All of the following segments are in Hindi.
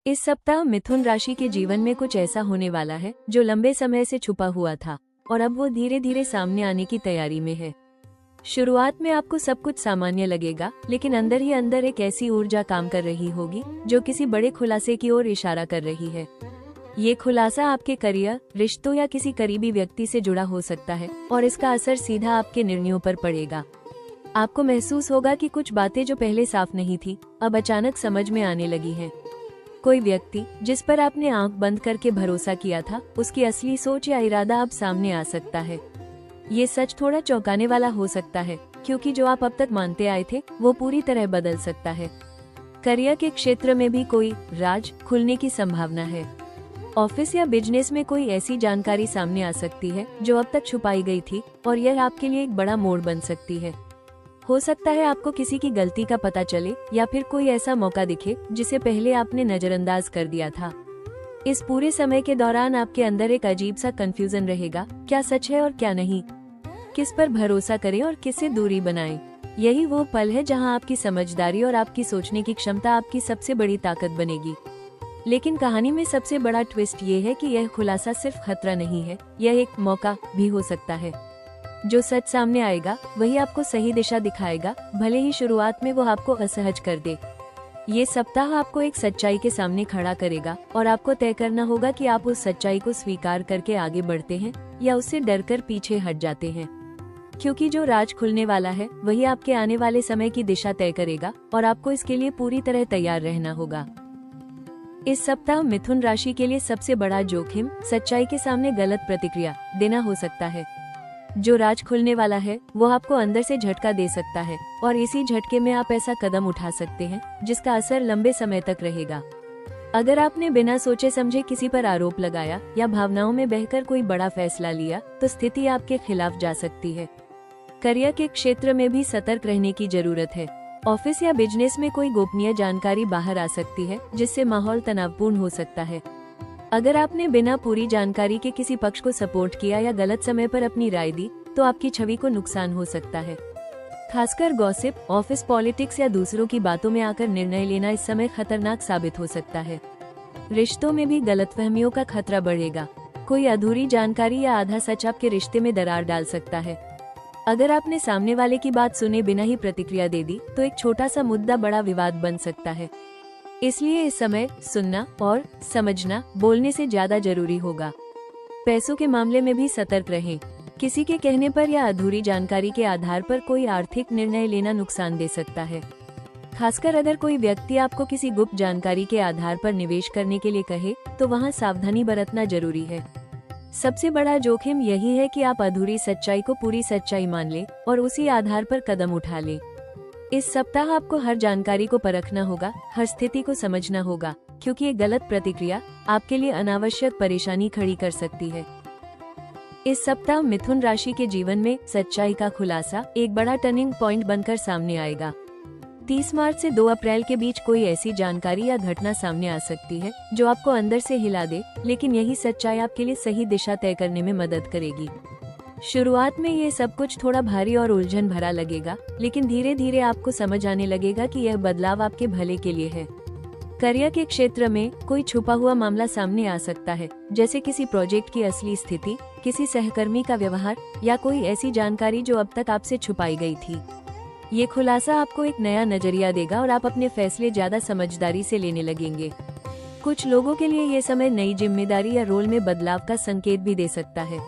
इस सप्ताह मिथुन राशि के जीवन में कुछ ऐसा होने वाला है जो लंबे समय से छुपा हुआ था और अब वो धीरे धीरे सामने आने की तैयारी में है। शुरुआत में आपको सब कुछ सामान्य लगेगा, लेकिन अंदर ही अंदर एक ऐसी ऊर्जा काम कर रही होगी जो किसी बड़े खुलासे की ओर इशारा कर रही है। ये खुलासा आपके करियर, रिश्तों या किसी करीबी व्यक्ति से जुड़ा हो सकता है और इसका असर सीधा आपके निर्णयों पर पड़ेगा। आपको महसूस होगा कि कुछ बातें जो पहले साफ नहीं थी, अब अचानक समझ में आने लगी हैं। कोई व्यक्ति जिस पर आपने आंख बंद करके भरोसा किया था, उसकी असली सोच या इरादा अब सामने आ सकता है। ये सच थोड़ा चौंकाने वाला हो सकता है, क्योंकि जो आप अब तक मानते आए थे वो पूरी तरह बदल सकता है। करियर के क्षेत्र में भी कोई राज खुलने की संभावना है। ऑफिस या बिजनेस में कोई ऐसी जानकारी सामने आ सकती है जो अब तक छुपाई गई थी और यह आपके लिए एक बड़ा मोड़ बन सकती है। हो सकता है आपको किसी की गलती का पता चले या फिर कोई ऐसा मौका दिखे जिसे पहले आपने नजरअंदाज कर दिया था। इस पूरे समय के दौरान आपके अंदर एक अजीब सा कंफ्यूजन रहेगा, क्या सच है और क्या नहीं, किस पर भरोसा करें और किससे दूरी बनाएं। यही वो पल है जहां आपकी समझदारी और आपकी सोचने की क्षमता आपकी सबसे बड़ी ताकत बनेगी। लेकिन कहानी में सबसे बड़ा ट्विस्ट ये है कि यह खुलासा सिर्फ खतरा नहीं है, यह एक मौका भी हो सकता है। जो सच सामने आएगा वही आपको सही दिशा दिखाएगा, भले ही शुरुआत में वो आपको असहज कर दे। ये सप्ताह आपको एक सच्चाई के सामने खड़ा करेगा और आपको तय करना होगा कि आप उस सच्चाई को स्वीकार करके आगे बढ़ते हैं या उससे डरकर पीछे हट जाते हैं। क्योंकि जो राज खुलने वाला है वही आपके आने वाले समय की दिशा तय करेगा और आपको इसके लिए पूरी तरह तैयार रहना होगा। इस सप्ताह मिथुन राशि के लिए सबसे बड़ा जोखिम सच्चाई के सामने गलत प्रतिक्रिया देना हो सकता है। जो राज खुलने वाला है वो आपको अंदर से झटका दे सकता है और इसी झटके में आप ऐसा कदम उठा सकते हैं जिसका असर लंबे समय तक रहेगा। अगर आपने बिना सोचे समझे किसी पर आरोप लगाया या भावनाओं में बहकर कोई बड़ा फैसला लिया तो स्थिति आपके खिलाफ जा सकती है। करियर के क्षेत्र में भी सतर्क रहने की जरूरत है। ऑफिस या बिजनेस में कोई गोपनीय जानकारी बाहर आ सकती है जिससे माहौल तनावपूर्ण हो सकता है। अगर आपने बिना पूरी जानकारी के किसी पक्ष को सपोर्ट किया या गलत समय पर अपनी राय दी तो आपकी छवि को नुकसान हो सकता है। खासकर गॉसिप, ऑफिस पॉलिटिक्स या दूसरों की बातों में आकर निर्णय लेना इस समय खतरनाक साबित हो सकता है। रिश्तों में भी गलतफहमियों का खतरा बढ़ेगा। कोई अधूरी जानकारी या आधा सच आपके रिश्ते में दरार डाल सकता है। अगर आपने सामने वाले की बात सुने बिना ही प्रतिक्रिया दे दी तो एक छोटा सा मुद्दा बड़ा विवाद बन सकता है। इसलिए इस समय सुनना और समझना बोलने से ज्यादा जरूरी होगा। पैसों के मामले में भी सतर्क रहें। किसी के कहने पर या अधूरी जानकारी के आधार पर कोई आर्थिक निर्णय लेना नुकसान दे सकता है। खासकर अगर कोई व्यक्ति आपको किसी गुप्त जानकारी के आधार पर निवेश करने के लिए कहे तो वहां सावधानी बरतना जरूरी है। सबसे बड़ा जोखिम यही है कि आप अधूरी सच्चाई को पूरी सच्चाई मान लें और उसी आधार पर कदम उठा लें। इस सप्ताह आपको हर जानकारी को परखना होगा, हर स्थिति को समझना होगा, क्योंकि एक गलत प्रतिक्रिया आपके लिए अनावश्यक परेशानी खड़ी कर सकती है। इस सप्ताह मिथुन राशि के जीवन में सच्चाई का खुलासा एक बड़ा टर्निंग पॉइंट बनकर सामने आएगा। 30 मार्च से 2 अप्रैल के बीच कोई ऐसी जानकारी या घटना सामने आ सकती है जो आपको अंदर से हिला दे, लेकिन यही सच्चाई आपके लिए सही दिशा तय करने में मदद करेगी। शुरुआत में ये सब कुछ थोड़ा भारी और उलझन भरा लगेगा, लेकिन धीरे धीरे आपको समझ आने लगेगा कि यह बदलाव आपके भले के लिए है। करियर के क्षेत्र में कोई छुपा हुआ मामला सामने आ सकता है, जैसे किसी प्रोजेक्ट की असली स्थिति, किसी सहकर्मी का व्यवहार या कोई ऐसी जानकारी जो अब तक आपसे छुपाई गई थी। ये खुलासा आपको एक नया नजरिया देगा और आप अपने फैसले ज्यादा समझदारी से लेने लगेंगे। कुछ लोगों के लिए ये समय नई जिम्मेदारी या रोल में बदलाव का संकेत भी दे सकता है।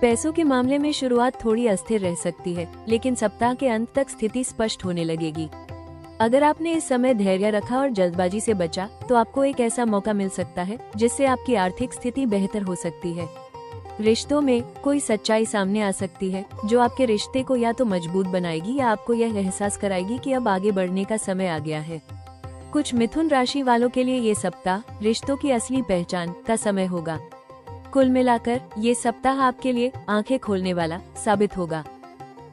पैसों के मामले में शुरुआत थोड़ी अस्थिर रह सकती है, लेकिन सप्ताह के अंत तक स्थिति स्पष्ट होने लगेगी। अगर आपने इस समय धैर्य रखा और जल्दबाजी से बचा तो आपको एक ऐसा मौका मिल सकता है जिससे आपकी आर्थिक स्थिति बेहतर हो सकती है। रिश्तों में कोई सच्चाई सामने आ सकती है जो आपके रिश्ते को या तो मजबूत बनाएगी या आपको यह एहसास कराएगी कि अब आगे बढ़ने का समय आ गया है। कुछ मिथुन राशि वालों के लिए ये सप्ताह रिश्तों की असली पहचान का समय होगा। कुल मिलाकर ये सप्ताह आपके लिए आंखें खोलने वाला साबित होगा।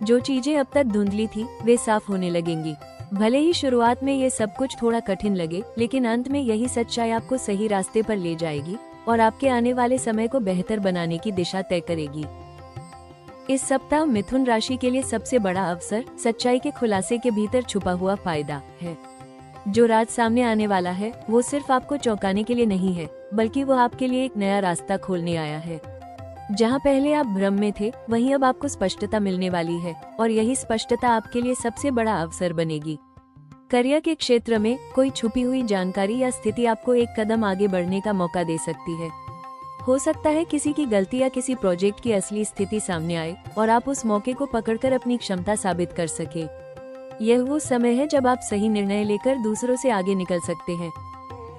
जो चीजें अब तक धुंधली थी वे साफ होने लगेंगी। भले ही शुरुआत में ये सब कुछ थोड़ा कठिन लगे, लेकिन अंत में यही सच्चाई आपको सही रास्ते पर ले जाएगी और आपके आने वाले समय को बेहतर बनाने की दिशा तय करेगी। इस सप्ताह मिथुन राशि के लिए सबसे बड़ा अवसर सच्चाई के खुलासे के भीतर छुपा हुआ फायदा है। जो राज सामने आने वाला है वो सिर्फ आपको चौंकाने के लिए नहीं है, बल्कि वो आपके लिए एक नया रास्ता खोलने आया है। जहाँ पहले आप भ्रम में थे, वहीं अब आपको स्पष्टता मिलने वाली है, और यही स्पष्टता आपके लिए सबसे बड़ा अवसर बनेगी। करियर के क्षेत्र में कोई छुपी हुई जानकारी या स्थिति आपको एक कदम आगे बढ़ने का मौका दे सकती है। हो सकता है किसी की गलती या किसी प्रोजेक्ट की असली स्थिति सामने आए और आप उस मौके को पकड़कर अपनी क्षमता साबित कर सके। यह वो समय है जब आप सही निर्णय लेकर दूसरों से आगे निकल सकते हैं।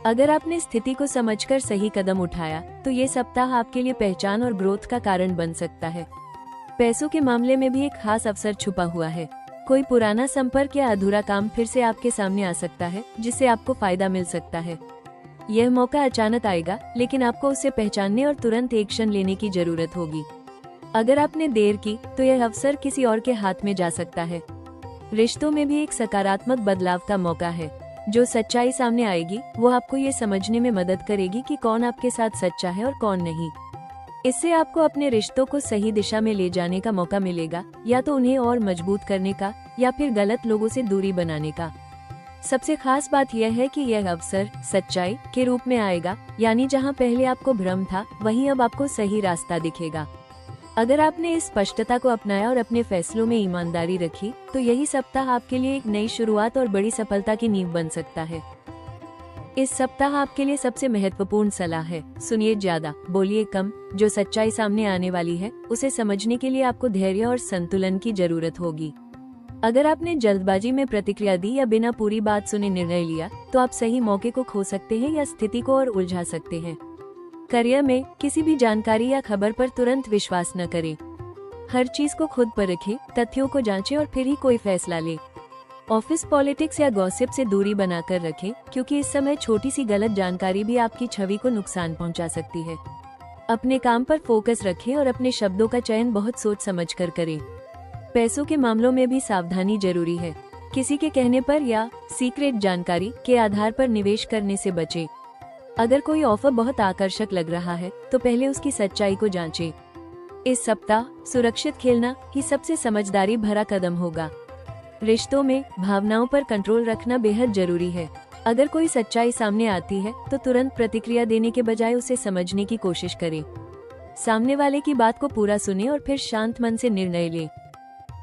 अगर आपने स्थिति को समझकर सही कदम उठाया, तो ये सप्ताह आपके लिए पहचान और ग्रोथ का कारण बन सकता है। पैसों के मामले में भी एक खास अवसर छुपा हुआ है। कोई पुराना संपर्क या अधूरा काम फिर से आपके सामने आ सकता है, जिससे आपको फायदा मिल सकता है। यह मौका अचानक आएगा, लेकिन आपको उसे पहचानने और तुरंत एक्शन लेने की जरूरत होगी। अगर आपने देर की, तो यह अवसर किसी और के हाथ में जा सकता है। रिश्तों में भी एक सकारात्मक बदलाव का मौका है। जो सच्चाई सामने आएगी वो आपको ये समझने में मदद करेगी कि कौन आपके साथ सच्चा है और कौन नहीं। इससे आपको अपने रिश्तों को सही दिशा में ले जाने का मौका मिलेगा, या तो उन्हें और मजबूत करने का, या फिर गलत लोगों से दूरी बनाने का। सबसे खास बात यह है कि यह अवसर सच्चाई के रूप में आएगा, यानी जहां पहले आपको भ्रम था, वहीं अब आपको सही रास्ता दिखेगा। अगर आपने इस स्पष्टता को अपनाया और अपने फैसलों में ईमानदारी रखी, तो यही सप्ताह आपके लिए एक नई शुरुआत और बड़ी सफलता की नींव बन सकता है। इस सप्ताह आपके लिए सबसे महत्वपूर्ण सलाह है, सुनिए ज्यादा, बोलिए कम। जो सच्चाई सामने आने वाली है, उसे समझने के लिए आपको धैर्य और संतुलन की जरूरत होगी। अगर आपने जल्दबाजी में प्रतिक्रिया दी या बिना पूरी बात सुने निर्णय लिया, तो आप सही मौके को खो सकते हैं या स्थिति को और उलझा सकते हैं। करियर में किसी भी जानकारी या खबर पर तुरंत विश्वास न करें। हर चीज को खुद पर रखें, तथ्यों को जांचें और फिर ही कोई फैसला लें। ऑफिस पॉलिटिक्स या गॉसिप से दूरी बनाकर रखें, क्योंकि इस समय छोटी सी गलत जानकारी भी आपकी छवि को नुकसान पहुंचा सकती है। अपने काम पर फोकस रखें और अपने शब्दों का चयन बहुत सोच समझ कर करें। पैसों के मामलों में भी सावधानी जरूरी है। किसी के कहने पर या सीक्रेट जानकारी के आधार पर निवेश करने से बचें। अगर कोई ऑफर बहुत आकर्षक लग रहा है, तो पहले उसकी सच्चाई को जांचें। इस सप्ताह सुरक्षित खेलना ही सबसे समझदारी भरा कदम होगा। रिश्तों में भावनाओं पर कंट्रोल रखना बेहद जरूरी है। अगर कोई सच्चाई सामने आती है, तो तुरंत प्रतिक्रिया देने के बजाय उसे समझने की कोशिश करें। सामने वाले की बात को पूरा सुनें और फिर शांत मन से निर्णय लें।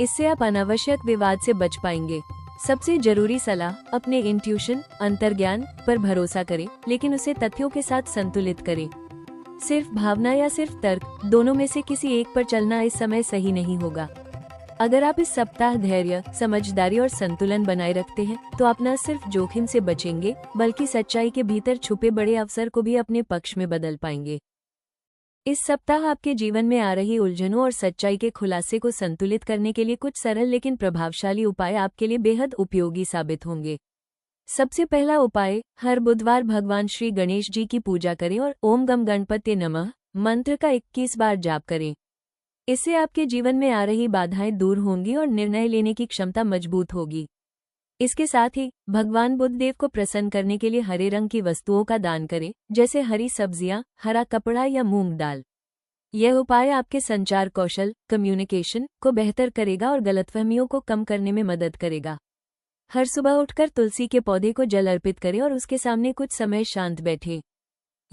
इससे आप अनावश्यक विवाद से बच पाएंगे। सबसे जरूरी सलाह, अपने इंट्यूशन अंतर्ज्ञान पर भरोसा करें, लेकिन उसे तथ्यों के साथ संतुलित करें। सिर्फ भावना या सिर्फ तर्क, दोनों में से किसी एक पर चलना इस समय सही नहीं होगा। अगर आप इस सप्ताह धैर्य, समझदारी और संतुलन बनाए रखते हैं, तो आप न सिर्फ जोखिम से बचेंगे, बल्कि सच्चाई के भीतर छुपे बड़े अवसर को भी अपने पक्ष में बदल पाएंगे। इस सप्ताह आपके जीवन में आ रही उलझनों और सच्चाई के खुलासे को संतुलित करने के लिए कुछ सरल लेकिन प्रभावशाली उपाय आपके लिए बेहद उपयोगी साबित होंगे। सबसे पहला उपाय, हर बुधवार भगवान श्री गणेश जी की पूजा करें और ओम गम गणपते नमः मंत्र का 21 बार जाप करें। इससे आपके जीवन में आ रही बाधाएं दूर होंगी और निर्णय लेने की क्षमता मजबूत होगी। इसके साथ ही भगवान बुद्ध देव को प्रसन्न करने के लिए हरे रंग की वस्तुओं का दान करें, जैसे हरी सब्जियां, हरा कपड़ा या मूंग दाल। यह उपाय आपके संचार कौशल, कम्युनिकेशन को बेहतर करेगा और गलतफहमियों को कम करने में मदद करेगा। हर सुबह उठकर तुलसी के पौधे को जल अर्पित करें और उसके सामने कुछ समय शांत बैठें।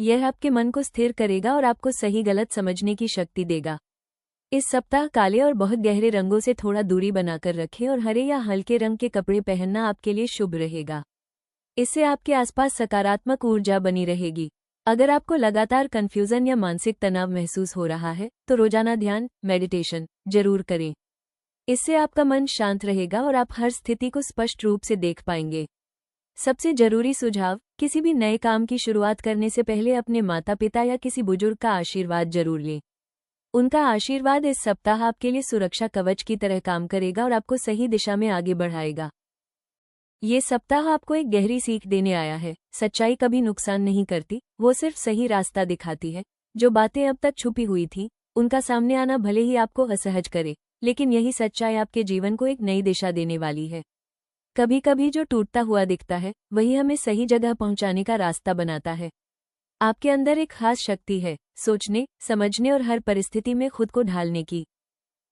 यह आपके मन को स्थिर करेगा और आपको सही गलत समझने की शक्ति देगा। इस सप्ताह काले और बहुत गहरे रंगों से थोड़ा दूरी बनाकर रखें और हरे या हल्के रंग के कपड़े पहनना आपके लिए शुभ रहेगा। इससे आपके आसपास सकारात्मक ऊर्जा बनी रहेगी। अगर आपको लगातार कंफ्यूजन या मानसिक तनाव महसूस हो रहा है, तो रोजाना ध्यान, मेडिटेशन जरूर करें। इससे आपका मन शांत रहेगा और आप हर स्थिति को स्पष्ट रूप से देख पाएंगे। सबसे जरूरी सुझाव, किसी भी नए काम की शुरुआत करने से पहले अपने माता पिता या किसी बुजुर्ग का आशीर्वाद जरूर लें। उनका आशीर्वाद इस सप्ताह आपके लिए सुरक्षा कवच की तरह काम करेगा और आपको सही दिशा में आगे बढ़ाएगा। ये सप्ताह आपको एक गहरी सीख देने आया है। सच्चाई कभी नुकसान नहीं करती, वो सिर्फ सही रास्ता दिखाती है। जो बातें अब तक छुपी हुई थी, उनका सामने आना भले ही आपको असहज करे, लेकिन यही सच्चाई आपके जीवन को एक नई दिशा देने वाली है। कभी कभी जो टूटता हुआ दिखता है, वही हमें सही जगह पहुंचाने का रास्ता बनाता है। आपके अंदर एक खास शक्ति है, सोचने, समझने और हर परिस्थिति में खुद को ढालने की।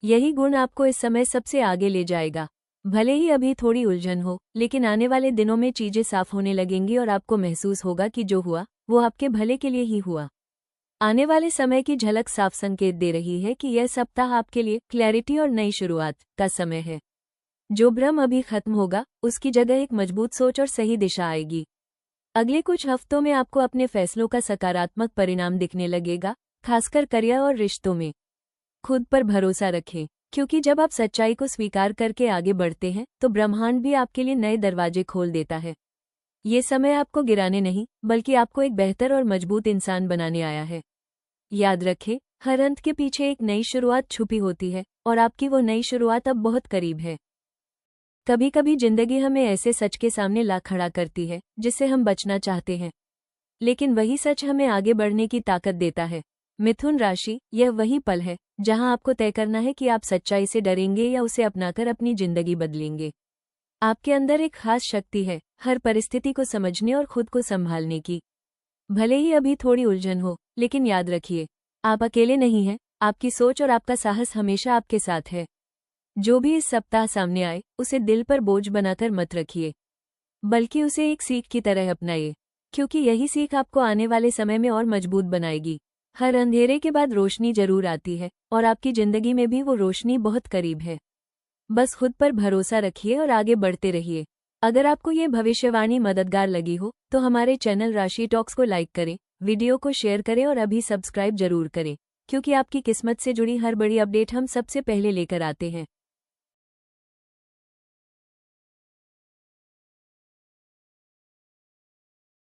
यही गुण आपको इस समय सबसे आगे ले जाएगा। भले ही अभी थोड़ी उलझन हो, लेकिन आने वाले दिनों में चीजें साफ होने लगेंगी और आपको महसूस होगा कि जो हुआ वो आपके भले के लिए ही हुआ। आने वाले समय की झलक साफ संकेत दे रही है कि यह सप्ताह आपके लिए क्लैरिटी और नई शुरुआत का समय है। जो भ्रम अभी खत्म होगा, उसकी जगह एक मजबूत सोच और सही दिशा आएगी। अगले कुछ हफ्तों में आपको अपने फैसलों का सकारात्मक परिणाम दिखने लगेगा, खासकर करियर और रिश्तों में। खुद पर भरोसा रखें, क्योंकि जब आप सच्चाई को स्वीकार करके आगे बढ़ते हैं तो ब्रह्मांड भी आपके लिए नए दरवाजे खोल देता है। ये समय आपको गिराने नहीं, बल्कि आपको एक बेहतर और मजबूत इंसान बनाने आया है। याद रखें, हर अंत के पीछे एक नई शुरुआत छुपी होती है, और आपकी वो नई शुरुआत अब बहुत करीब है। कभी कभी जिंदगी हमें ऐसे सच के सामने ला खड़ा करती है जिससे हम बचना चाहते हैं, लेकिन वही सच हमें आगे बढ़ने की ताकत देता है। मिथुन राशि, यह वही पल है जहां आपको तय करना है कि आप सच्चाई से डरेंगे या उसे अपनाकर अपनी जिंदगी बदलेंगे। आपके अंदर एक खास शक्ति है, हर परिस्थिति को समझने और खुद को संभालने की। भले ही अभी थोड़ी उलझन हो, लेकिन याद रखिए, आप अकेले नहीं हैं, आपकी सोच और आपका साहस हमेशा आपके साथ है। जो भी इस सप्ताह सामने आए, उसे दिल पर बोझ बनाकर मत रखिए, बल्कि उसे एक सीख की तरह अपनाइए, क्योंकि यही सीख आपको आने वाले समय में और मजबूत बनाएगी। हर अंधेरे के बाद रोशनी जरूर आती है, और आपकी जिंदगी में भी वो रोशनी बहुत करीब है। बस खुद पर भरोसा रखिए और आगे बढ़ते रहिए। अगर आपको ये भविष्यवाणी मददगार लगी हो तो हमारे चैनल राशि टॉक्स को लाइक करें, वीडियो को शेयर करें और अभी सब्सक्राइब जरूर करें, क्योंकि आपकी किस्मत से जुड़ी हर बड़ी अपडेट हम सबसे पहले लेकर आते हैं।